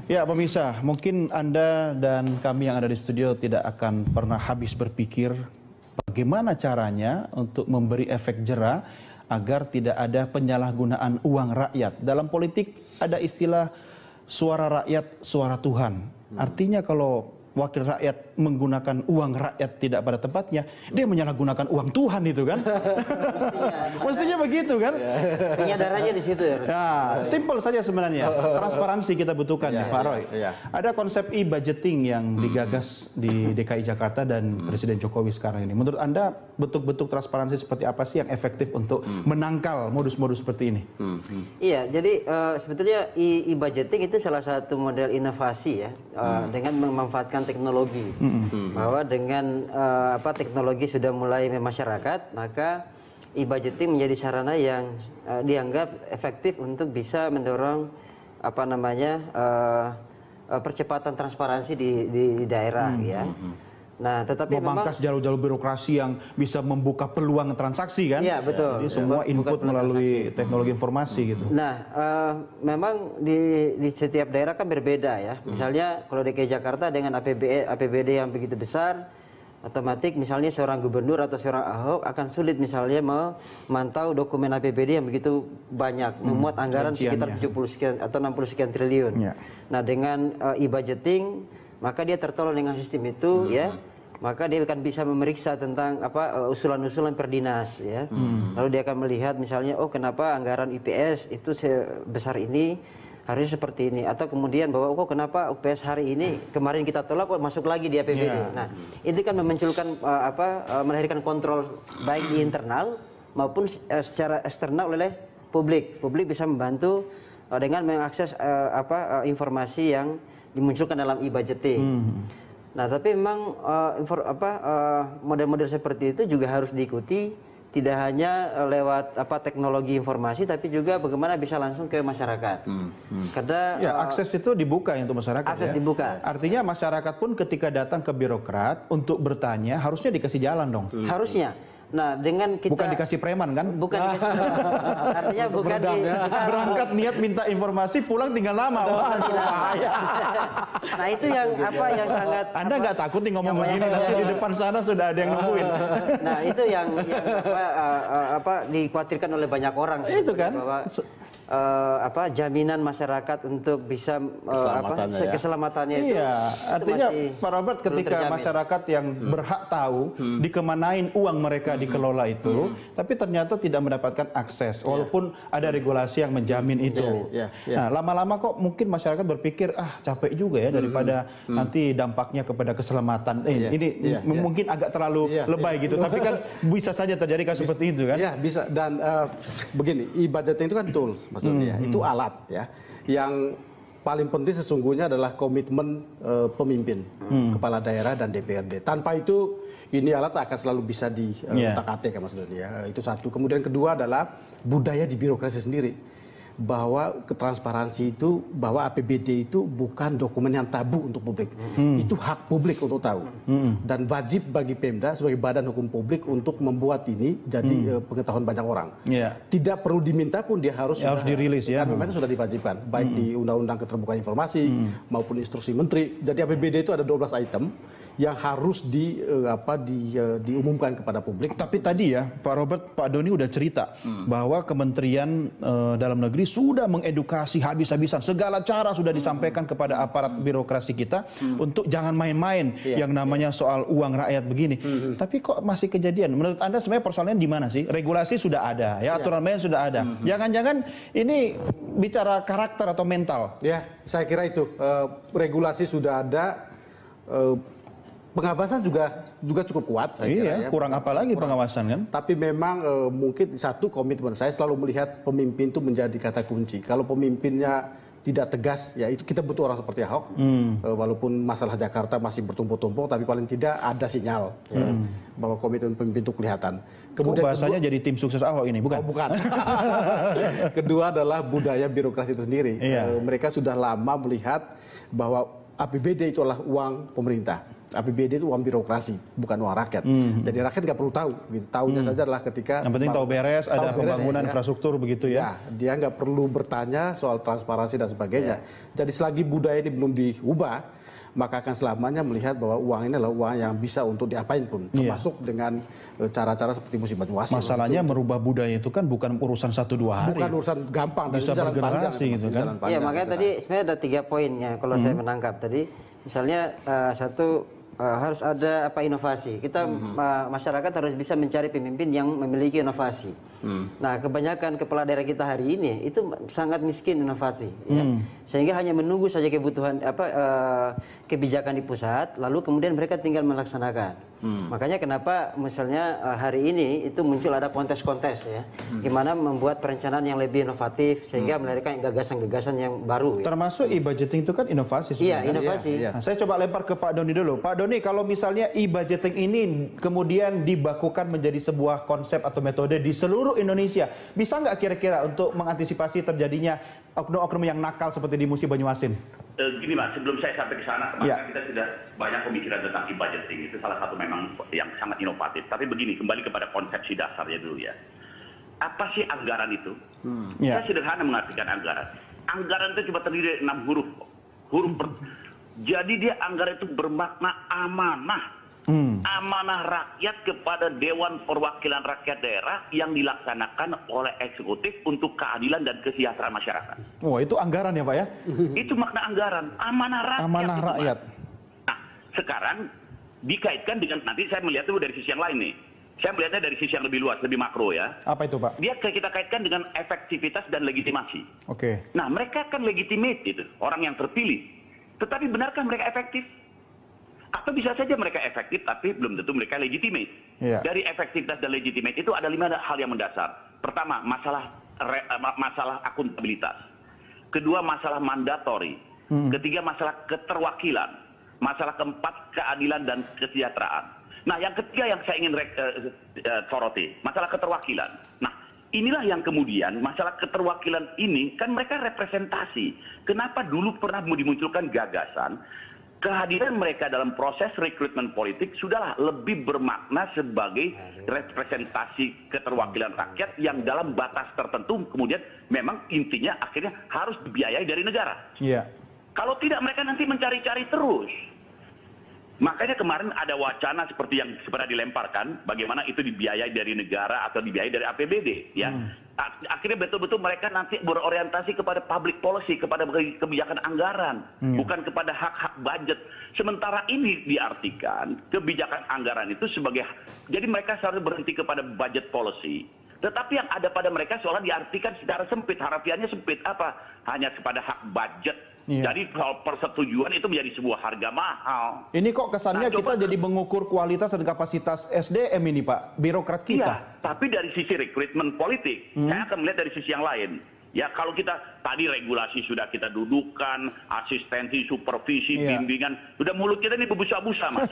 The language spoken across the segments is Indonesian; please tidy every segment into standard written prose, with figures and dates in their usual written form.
Ya, pemirsa, mungkin Anda dan kami yang ada di studio tidak akan pernah habis berpikir bagaimana caranya untuk memberi efek jera agar tidak ada penyalahgunaan uang rakyat. Dalam politik ada istilah suara rakyat, suara Tuhan. Artinya kalau wakil rakyat menggunakan uang rakyat tidak pada tempatnya, dia menyalahgunakan uang Tuhan itu kan? Mestinya begitu kan? Penyadarannya di situ ya. Nah, simple saja sebenarnya. Transparansi kita butuhkan ya, Pak Roy. Ada konsep e-budgeting yang digagas di DKI Jakarta dan Presiden Jokowi sekarang ini. Menurut Anda bentuk-bentuk transparansi seperti apa sih yang efektif untuk menangkal modus-modus seperti ini? Iya, jadi sebetulnya e-budgeting itu salah satu model inovasi ya, dengan memanfaatkan teknologi. Bahwa dengan teknologi sudah mulai memasyarakat, maka e-budgeting menjadi sarana yang dianggap efektif untuk bisa mendorong percepatan transparansi di daerah ya. Nah, tetapi memangkas jalur-jalur birokrasi yang bisa membuka peluang transaksi kan? Iya, betul. Jadi semua input melalui teknologi informasi gitu. Nah, memang di setiap daerah kan berbeda ya. Misalnya kalau DKI Jakarta dengan APBD yang begitu besar, otomatis misalnya seorang gubernur atau seorang Ahok akan sulit misalnya memantau dokumen APBD yang begitu banyak, memuat anggaran sekitar 70 sekian atau 60 sekian triliun. Nah, dengan e-budgeting maka dia tertolong dengan sistem itu ya. Maka dia akan bisa memeriksa tentang usulan-usulan per dinas ya. Lalu dia akan melihat misalnya, oh kenapa anggaran IPS itu sebesar ini, harusnya seperti ini, atau kemudian bahwa kok kenapa UPS hari ini kemarin kita tolak kok masuk lagi di APBD. Nah, itu kan memunculkan melahirkan kontrol baik di internal maupun secara eksternal oleh publik. Publik bisa membantu dengan mengakses informasi yang dimunculkan dalam e-budgeting. Nah, tapi memang model-model seperti itu juga harus diikuti, tidak hanya lewat teknologi informasi, tapi juga bagaimana bisa langsung ke masyarakat. Karena akses itu dibuka untuk masyarakat. Akses dibuka. Artinya masyarakat pun ketika datang ke birokrat untuk bertanya harusnya dikasih jalan dong. Harusnya. Nah, dengan kita bukan dikasih preman kan? Bukan dikasih preman. Artinya bukan kita berangkat niat minta informasi, pulang tinggal nama. Wah, bahaya. Nah, itu yang sangat Anda nggak takut nih ngomong begini, nanti di depan sana sudah ada yang nungguin. Nah, itu yang dikhawatirkan oleh banyak orang sih. Itu kan bahwa jaminan masyarakat untuk bisa keselamatannya itu. Iya, artinya Pak Robert ketika terjamin. Masyarakat yang berhak tahu dikemanain uang mereka dikelola itu, tapi ternyata tidak mendapatkan akses, walaupun ada regulasi yang menjamin itu. Nah, lama-lama kok mungkin masyarakat berpikir capek juga ya daripada nanti dampaknya kepada keselamatan. Ini mungkin agak terlalu lebay gitu, tapi kan bisa saja terjadi kasus seperti itu kan? Ya bisa, dan begini, e-budgeting itu kan tools. Itu alat ya. Yang paling penting sesungguhnya adalah komitmen pemimpin, kepala daerah dan DPRD. Tanpa itu ini alat akan selalu bisa diutak-atik Mas Doni ya. Itu satu. Kemudian kedua adalah budaya di birokrasi sendiri. Bahwa ketransparansi itu, bahwa APBD itu bukan dokumen yang tabu untuk publik. Itu hak publik untuk tahu. Dan wajib bagi Pemda sebagai badan hukum publik untuk membuat ini jadi pengetahuan banyak orang. Tidak perlu diminta pun dia harus dirilis ya. Karena memang sudah diwajibkan. Baik di Undang-Undang Keterbukaan Informasi maupun instruksi Menteri. Jadi APBD itu ada 12 item yang harus diumumkan kepada publik. Tapi tadi ya Pak Robert, Pak Doni udah cerita bahwa Kementerian Dalam Negeri sudah mengedukasi habis-habisan, segala cara sudah disampaikan kepada aparat birokrasi kita untuk jangan main-main yang namanya soal uang rakyat begini. Tapi kok masih kejadian? Menurut Anda sebenarnya persoalannya di mana sih? Regulasi sudah ada, ya aturan main sudah ada. Jangan-jangan ini bicara karakter atau mental? Ya, saya kira itu regulasi sudah ada. Pengawasan juga cukup kuat saya kira ya. Kurang apa lagi pengawasan kan? Tapi memang mungkin satu komitmen saya selalu melihat pemimpin itu menjadi kata kunci. Kalau pemimpinnya tidak tegas, ya itu kita butuh orang seperti Ahok. Walaupun masalah Jakarta masih bertumpuk-tumpuk, tapi paling tidak ada sinyal bahwa komitmen pemimpin itu kelihatan. Kemudian bahasanya jadi tim sukses Ahok ini, bukan? Oh, bukan. Kedua adalah budaya birokrasi itu sendiri. Mereka sudah lama melihat bahwa APBD itu adalah uang pemerintah. APBD itu uang birokrasi, bukan uang rakyat. Jadi rakyat nggak perlu tahu, gitu. Tahunya saja adalah ketika yang penting tahu beres, ada pembangunan infrastruktur begitu ya. Dia nggak perlu bertanya soal transparansi dan sebagainya. Jadi selagi budaya ini belum diubah, maka akan selamanya melihat bahwa uang ini adalah uang yang bisa untuk diapain pun, termasuk dengan cara-cara seperti musim Banyuasin. Masalahnya merubah budaya itu kan bukan urusan 1-2 hari. Bukan urusan gampang, bisa bergenerasi gitu kan. Iya, makanya tadi sebenarnya ada 3 poinnya kalau saya menangkap tadi. Misalnya satu, harus ada inovasi. Kita masyarakat harus bisa mencari pemimpin yang memiliki inovasi. Nah, kebanyakan kepala daerah kita hari ini itu sangat miskin inovasi, ya. Sehingga hanya menunggu saja kebutuhan kebijakan di pusat, lalu kemudian mereka tinggal melaksanakan. Makanya kenapa misalnya hari ini itu muncul ada kontes-kontes ya, gimana membuat perencanaan yang lebih inovatif sehingga melahirkan gagasan-gagasan yang baru. Ya. Termasuk e-budgeting itu kan inovasi sebenarnya. Iya, inovasi. Nah, saya coba lempar ke Pak Doni dulu. Pak Doni, kalau misalnya e-budgeting ini kemudian dibakukan menjadi sebuah konsep atau metode di seluruh Indonesia, bisa nggak kira-kira untuk mengantisipasi terjadinya oknum-oknum yang nakal seperti di musim Banyuasin? Gini Mas, sebelum saya sampai ke sana, kemarin kita sudah banyak pemikiran tentang e-budgeting. Itu salah satu memang yang sangat inovatif. Tapi begini, kembali kepada konsepsi dasarnya dulu ya. Apa sih anggaran itu? Saya sederhana mengartikan anggaran. Anggaran itu cuma terdiri dari 6 huruf. Jadi dia anggaran itu bermakna amanah. Amanah rakyat kepada Dewan Perwakilan Rakyat Daerah yang dilaksanakan oleh eksekutif untuk keadilan dan kesejahteraan masyarakat. Oh, itu anggaran ya Pak ya? Itu makna anggaran, amanah rakyat. Amanah rakyat. Nah, sekarang dikaitkan dengan, nanti saya melihat itu dari sisi yang lain nih. Saya melihatnya dari sisi yang lebih luas, lebih makro ya. Apa itu Pak? Dia kita kaitkan dengan efektivitas dan legitimasi. Oke. Nah, mereka kan legitimate itu, orang yang terpilih. Tetapi benarkah mereka efektif? Atau bisa saja mereka efektif, tapi belum tentu mereka legitimate. Dari efektivitas dan legitimate itu ada 5 hal yang mendasar. Pertama, masalah akuntabilitas. Kedua, masalah mandatori. Ketiga, masalah keterwakilan. Masalah keempat, keadilan dan kesejahteraan. Nah, yang ketiga yang saya ingin soroti, masalah keterwakilan. Nah, inilah yang kemudian masalah keterwakilan ini kan mereka representasi. Kenapa dulu pernah dimunculkan gagasan kehadiran mereka dalam proses rekrutmen politik sudahlah lebih bermakna sebagai representasi keterwakilan rakyat yang dalam batas tertentu kemudian memang intinya akhirnya harus dibiayai dari negara. Kalau tidak mereka nanti mencari-cari terus. Makanya kemarin ada wacana seperti yang pernah dilemparkan, bagaimana itu dibiayai dari negara atau dibiayai dari APBD, ya. Akhirnya betul-betul mereka nanti berorientasi kepada public policy, kepada kebijakan anggaran, bukan kepada hak-hak budget. Sementara ini diartikan kebijakan anggaran itu sebagai, jadi mereka seharusnya berhenti kepada budget policy. Tetapi yang ada pada mereka seolah diartikan secara sempit, harafiannya sempit apa? Hanya kepada hak budget. Jadi soal persetujuan itu menjadi sebuah harga mahal. Ini kok kesannya kita jadi mengukur kualitas dan kapasitas SDM ini Pak, birokrat kita. Iya, tapi dari sisi rekrutmen politik, saya akan melihat dari sisi yang lain. Ya kalau kita tadi regulasi sudah kita dudukkan, asistensi, supervisi, bimbingan, sudah mulut kita ini berbusa-busa Mas.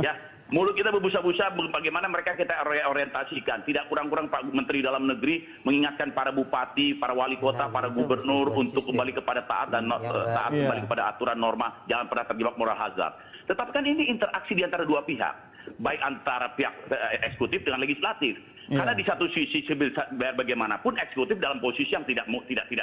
Ya, mulut kita berbusa-busa bagaimana mereka kita orientasikan. Tidak kurang-kurang Pak Menteri Dalam Negeri mengingatkan para bupati, para wali kota, para gubernur untuk kembali kepada taat dan taat kembali kepada aturan norma, jangan pernah terjebak moral hazard. Tetapi kan ini interaksi di antara dua pihak, baik antara pihak eksekutif dengan legislatif. Karena di satu sisi bagaimanapun eksekutif dalam posisi yang tidak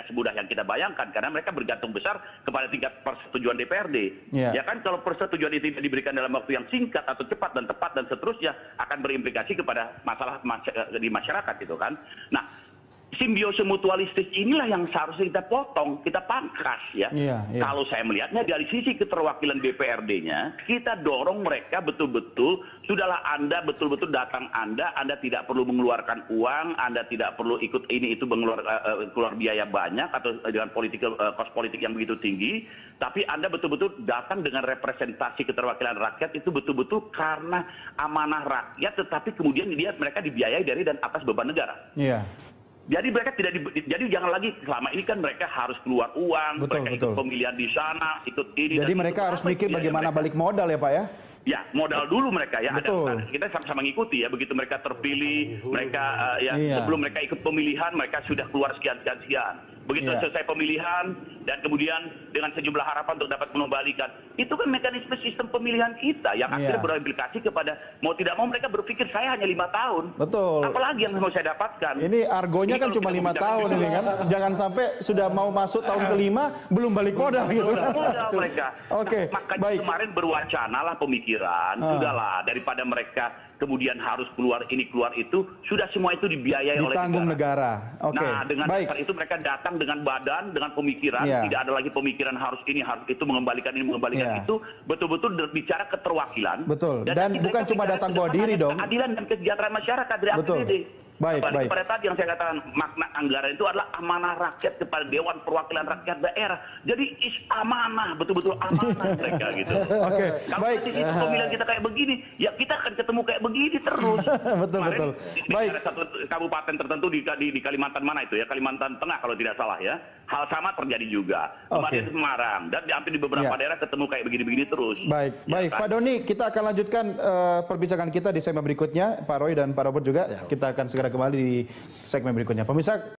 semudah yang kita bayangkan, karena mereka bergantung besar kepada tingkat persetujuan DPRD. Ya kan kalau persetujuan itu tidak diberikan dalam waktu yang singkat atau cepat dan tepat dan seterusnya akan berimplikasi kepada masalah di masyarakat gitu kan. Nah, simbiose mutualistis inilah yang seharusnya kita potong, kita pangkas ya. Kalau saya melihatnya dari sisi keterwakilan DPRD-nya, kita dorong mereka betul-betul, sudahlah Anda betul-betul datang Anda tidak perlu mengeluarkan uang, Anda tidak perlu ikut ini itu keluar biaya banyak atau dengan kos politik yang begitu tinggi, tapi Anda betul-betul datang dengan representasi keterwakilan rakyat itu betul-betul karena amanah rakyat, tetapi kemudian mereka dibiayai dari dan atas beban negara. Jadi mereka jadi jangan lagi selama ini kan mereka harus keluar uang, mereka ikut pemilihan di sana, ikut ini. Jadi mereka harus mikir bagaimana balik modal ya Pak ya? Ya, modal dulu mereka ya. Kita sama-sama ngikuti ya, begitu mereka terpilih, mereka sebelum mereka ikut pemilihan mereka sudah keluar sekian. begitu Iya. selesai pemilihan dan kemudian dengan sejumlah harapan untuk dapat mengembalikan. Itu kan mekanisme sistem pemilihan kita yang akhirnya Iya. berimplikasi kepada mau tidak mau mereka berpikir saya hanya 5 tahun. Betul. Apalagi yang mau saya dapatkan. Ini argonya Ini kan kalau cuma kita 5 berbicara tahun ini kan. Jangan sampai sudah mau masuk tahun kelima belum balik modal gitu. modal mereka. Oke, Nah, makanya baik. kemarin berwacana lah pemikiran, sudahlah daripada mereka kemudian harus keluar ini keluar itu, sudah semua itu dibiayai oleh Ditanggung negara. Oke. Nah, dengan Baik. dasar itu mereka datang dengan badan, dengan pemikiran, Iya. tidak ada lagi pemikiran harus ini, harus itu, mengembalikan ini, mengembalikan Iya. itu, betul-betul berbicara keterwakilan. Betul. Dan nanti bukan mereka cuma bicara datang bawa diri dong. keadilan dan kesejahteraan masyarakat dari Betul. APBD. Baik, Kembali baik. kepada tadi yang saya katakan, makna anggaran itu adalah amanah rakyat kepada Dewan Perwakilan Rakyat Daerah. Jadi amanah, betul-betul amanah mereka gitu. Oke, Kalau baik. nanti sistem pemilihan kita kayak begini, ya kita akan ketemu kayak begini terus. Betul, Kemarin betul. di Baik. ada satu kabupaten tertentu di Kalimantan mana itu ya, Kalimantan Tengah kalau tidak salah ya. Hal sama terjadi juga. Kemarin Oke. di Semarang dan hampir di beberapa Ya. daerah ketemu kayak begini-begini terus. Baik, Ya baik. kan? Pak Doni, kita akan lanjutkan perbincangan kita di segmen berikutnya. Pak Roy dan Pak Robert juga. Kita akan segera kembali di segmen berikutnya. Pemirsa,